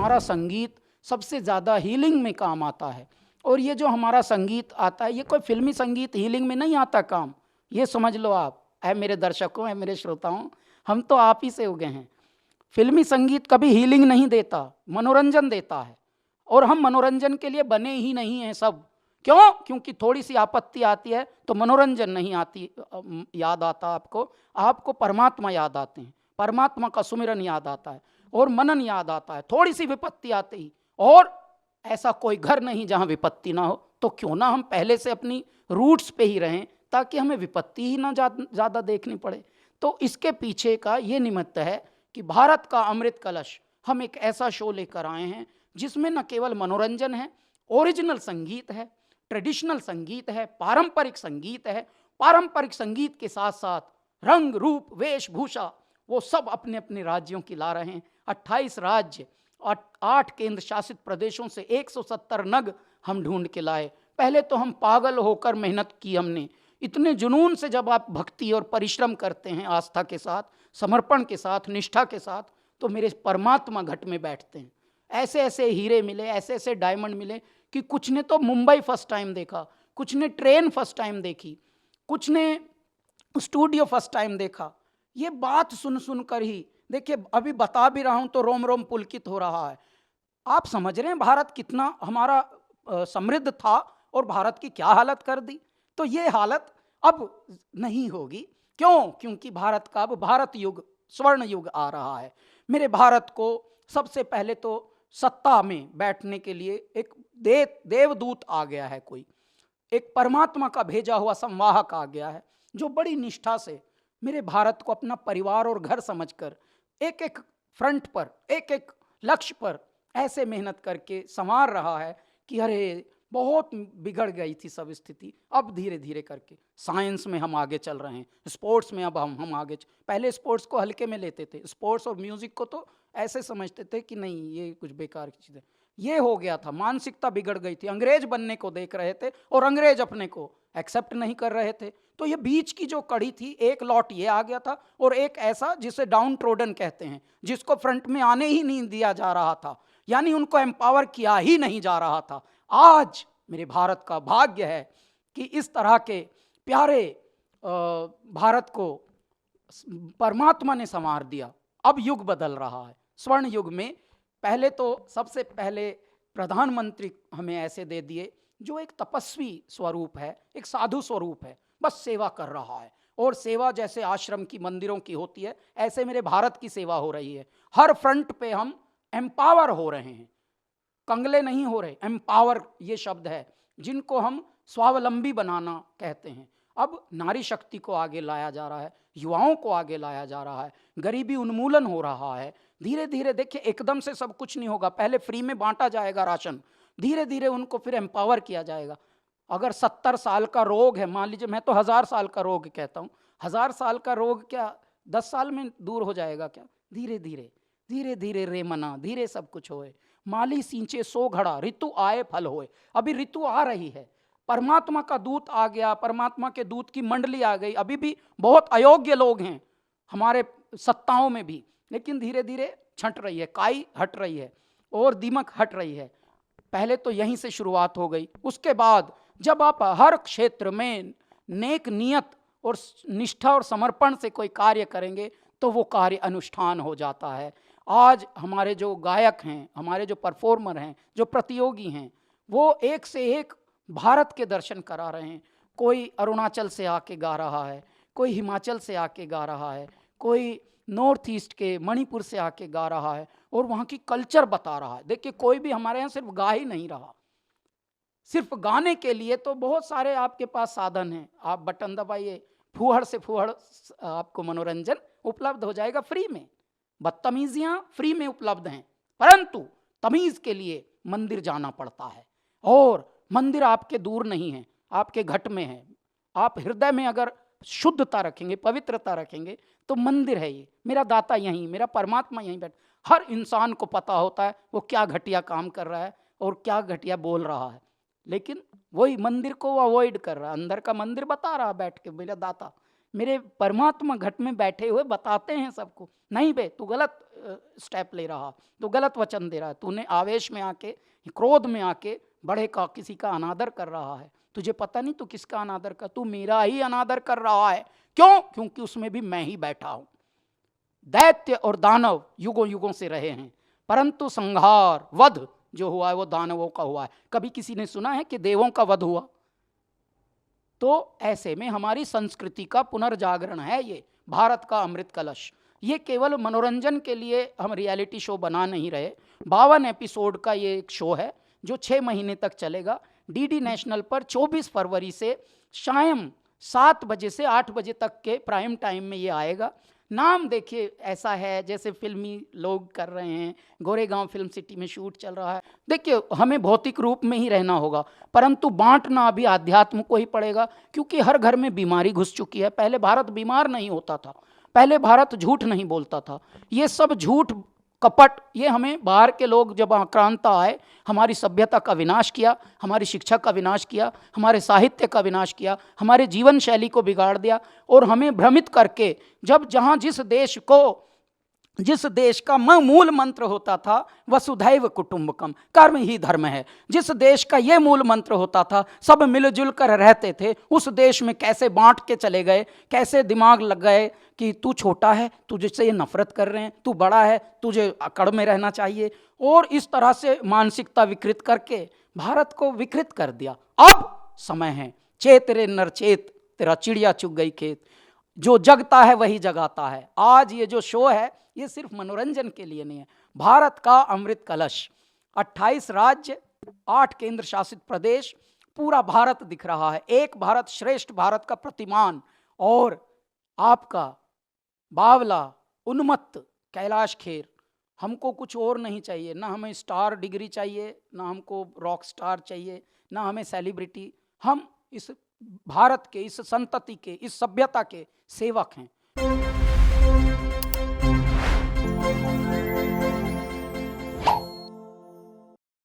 हमारा संगीत सबसे ज़्यादा हीलिंग में काम आता है। और ये जो हमारा संगीत आता है, ये कोई फिल्मी संगीत हीलिंग में नहीं आता काम, ये समझ लो आप। है मेरे दर्शकों, है मेरे श्रोताओं, हम तो आप ही से उगे हैं। फिल्मी संगीत कभी हीलिंग नहीं देता, मनोरंजन देता है। और हम मनोरंजन के लिए बने ही नहीं हैं सब। क्यों? क्योंकि थोड़ी सी आपत्ति आती है तो मनोरंजन नहीं आती याद आता आपको, आपको परमात्मा याद आते हैं, परमात्मा का सुमिरन याद आता है और मनन याद आता है थोड़ी सी विपत्ति आते ही। और ऐसा कोई घर नहीं जहाँ विपत्ति ना हो, तो क्यों ना हम पहले से अपनी रूट्स पे ही रहें, ताकि हमें विपत्ति ही ना ज़्यादा देखनी पड़े। तो इसके पीछे का ये निमित्त है कि भारत का अमृत कलश, हम एक ऐसा शो लेकर आए हैं जिसमें न केवल मनोरंजन है, ओरिजिनल संगीत है, ट्रेडिशनल संगीत है, पारंपरिक संगीत है, पारंपरिक संगीत के साथ साथ रंग रूप वेशभूषा वो सब अपने अपने राज्यों की ला रहे हैं। 28 राज्य और 8 केंद्र शासित प्रदेशों से 170 नग हम ढूंढ के लाए। पहले तो हम पागल होकर मेहनत की हमने, इतने जुनून से जब आप भक्ति और परिश्रम करते हैं, आस्था के साथ, समर्पण के साथ, निष्ठा के साथ, तो मेरे परमात्मा घट में बैठते हैं। ऐसे ऐसे हीरे मिले, ऐसे ऐसे डायमंड मिले कि कुछ ने तो मुंबई फर्स्ट टाइम देखा, कुछ ने ट्रेन फर्स्ट टाइम देखी, कुछ ने स्टूडियो फर्स्ट टाइम देखा। ये बात सुन सुनकर ही देखिए, अभी बता भी रहा हूं तो रोम रोम पुलकित हो रहा है। आप समझ रहे हैं भारत कितना हमारा समृद्ध था और भारत की क्या हालत कर दी। तो ये हालत अब नहीं होगी। क्यों? क्योंकि भारत का अब भारत युग, स्वर्ण युग आ रहा है। मेरे भारत को सबसे पहले तो सत्ता में बैठने के लिए एक देवदूत आ गया है, कोई एक परमात्मा का भेजा हुआ संवाहक आ गया है, जो बड़ी निष्ठा से मेरे भारत को अपना परिवार और घर समझकर एक एक फ्रंट पर, एक एक लक्ष्य पर ऐसे मेहनत करके संवार रहा है कि अरे बहुत बिगड़ गई थी सब स्थिति, अब धीरे धीरे करके साइंस में हम आगे चल रहे हैं, स्पोर्ट्स में अब हम आगे पहले स्पोर्ट्स को हल्के में लेते थे, स्पोर्ट्स और म्यूजिक को तो ऐसे समझते थे कि नहीं ये कुछ बेकार की चीज़ है। ये हो गया था, मानसिकता बिगड़ गई थी, अंग्रेज बनने को देख रहे थे और अंग्रेज अपने को एक्सेप्ट नहीं कर रहे थे। तो ये बीच की जो कड़ी थी, एक लॉट ये आ गया था और एक ऐसा जिसे डाउन ट्रोडन कहते हैं, जिसको फ्रंट में आने ही नहीं दिया जा रहा था, यानी उनको एम्पावर किया ही नहीं जा रहा था। आज मेरे भारत का भाग्य है कि इस तरह के प्यारे भारत को परमात्मा ने संवार दिया। अब युग बदल रहा है, स्वर्ण युग में। पहले तो सबसे पहले प्रधानमंत्री हमें ऐसे दे दिए जो एक तपस्वी स्वरूप है, एक साधु स्वरूप है, बस सेवा कर रहा है। और सेवा जैसे आश्रम की, मंदिरों की होती है, ऐसे मेरे भारत की सेवा हो रही है। हर फ्रंट पे हम एम्पावर हो रहे हैं, कंगले नहीं हो रहे। एम्पावर ये शब्द है जिनको हम स्वावलंबी बनाना कहते हैं। अब नारी शक्ति को आगे लाया जा रहा है, युवाओं को आगे लाया जा रहा है, गरीबी उन्मूलन हो रहा है। धीरे धीरे देखिए, एकदम से सब कुछ नहीं होगा, पहले फ्री में बांटा जाएगा राशन, धीरे धीरे उनको फिर एम्पावर किया जाएगा। अगर 70 साल का रोग है, मान लीजिए, मैं तो 1000 साल का रोग कहता हूँ, 1000 साल का रोग क्या 10 साल में दूर हो जाएगा क्या? धीरे धीरे धीरे धीरे रे मना, धीरे सब कुछ होए। माली सींचे सो घड़ा, ऋतु आए फल होए। अभी ऋतु आ रही है, परमात्मा का दूत आ गया, परमात्मा के दूत की मंडली आ गई। अभी भी बहुत अयोग्य लोग हैं हमारे सत्ताओं में भी, लेकिन धीरे धीरे छंट रही है, काई हट रही है और दीमक हट रही है। पहले तो यहीं से शुरुआत हो गई। उसके बाद जब आप हर क्षेत्र में नेक नियत और निष्ठा और समर्पण से कोई कार्य करेंगे तो वो कार्य अनुष्ठान हो जाता है। आज हमारे जो गायक हैं, हमारे जो परफॉर्मर हैं, जो प्रतियोगी हैं, वो एक से एक भारत के दर्शन करा रहे हैं। कोई अरुणाचल से आके गा रहा है, कोई हिमाचल से आके गा रहा है, कोई नॉर्थ ईस्ट के मणिपुर से आके गा रहा है और वहाँ की कल्चर बता रहा है। देखिए, कोई भी हमारे यहाँ सिर्फ गा ही नहीं रहा, सिर्फ गाने के लिए तो बहुत सारे आपके पास साधन हैं। आप बटन दबाइए, फूहड़ से फूहड़ आपको मनोरंजन उपलब्ध हो जाएगा फ्री में, बदतमीजियाँ फ्री में उपलब्ध हैं। परंतु तमीज़ के लिए मंदिर जाना पड़ता है, और मंदिर आपके दूर नहीं है, आपके घट में है। आप हृदय में अगर शुद्धता रखेंगे, पवित्रता रखेंगे, तो मंदिर है ये, मेरा दाता यहीं, मेरा परमात्मा यहीं बैठ। हर इंसान को पता होता है वो क्या घटिया काम कर रहा है और क्या घटिया बोल रहा है, लेकिन वही मंदिर को वो अवॉइड कर रहा है। अंदर का मंदिर बता रहा बैठ के, मेरा दाता मेरे परमात्मा घट में बैठे हुए बताते हैं सबको, नहीं बे तू गलत स्टेप ले रहा, तू गलत वचन दे रहा है, तूने आवेश में आके, क्रोध में आके बड़े का किसी का अनादर कर रहा है, तुझे पता नहीं तू किसका अनादर कर, तू मेरा ही अनादर कर रहा है। क्यों? क्योंकि उसमें भी मैं ही बैठा हूं। दैत्य और दानव युगों युगों से रहे हैं, परंतु संहार वध जो हुआ है वो दानवों का हुआ है। कभी किसी ने सुना है कि देवों का वध हुआ? तो ऐसे में हमारी संस्कृति का पुनर्जागरण है ये भारत का अमृत कलश। ये केवल मनोरंजन के लिए हम रियलिटी शो बना नहीं रहे। 52 एपिसोड का ये एक शो है जो 6 महीने तक चलेगा। डीडी नेशनल पर 24 फरवरी से शाम 7 बजे से 8 बजे तक के प्राइम टाइम में ये आएगा। नाम देखिए ऐसा है जैसे फिल्मी लोग कर रहे हैं, गोरेगांव फिल्म सिटी में शूट चल रहा है। देखिए हमें भौतिक रूप में ही रहना होगा, परंतु बांटना अभी आध्यात्म को ही पड़ेगा, क्योंकि हर घर में बीमारी घुस चुकी है। पहले भारत बीमार नहीं होता था, पहले भारत झूठ नहीं बोलता था। ये सब झूठ कपट ये हमें बाहर के लोग जब आक्रांता आए, हमारी सभ्यता का विनाश किया, हमारी शिक्षा का विनाश किया, हमारे साहित्य का विनाश किया, हमारे जीवन शैली को बिगाड़ दिया और हमें भ्रमित करके जब जहाँ जिस देश का मूल मंत्र होता था वसुधैव कुटुंबकम, कर्म ही धर्म है, जिस देश का ये मूल मंत्र होता था सब मिलजुल कर रहते थे, उस देश में कैसे बांट के चले गए, कैसे दिमाग लग गए कि तू छोटा है, तुझसे ये नफरत कर रहे हैं, तू बड़ा है, तुझे अकड़ में रहना चाहिए, और इस तरह से मानसिकता विकृत करके भारत को विकृत कर दिया। अब समय है चेत रे नर चेत, तेरा चिड़िया चुग गई खेत, जो जगता है वही जगाता है। आज ये जो शो है ये सिर्फ मनोरंजन के लिए नहीं है। भारत का अमृत कलश, 28 राज्य, 8 केंद्र शासित प्रदेश, पूरा भारत दिख रहा है, एक भारत श्रेष्ठ भारत का प्रतिमान। और आपका बावला उन्मत्त कैलाश खेर, हमको कुछ और नहीं चाहिए, ना हमें स्टार डिग्री चाहिए, ना हमको रॉक स्टार चाहिए, ना हमें सेलिब्रिटी। हम इस भारत के, इस संतति के, इस सभ्यता के सेवक हैं।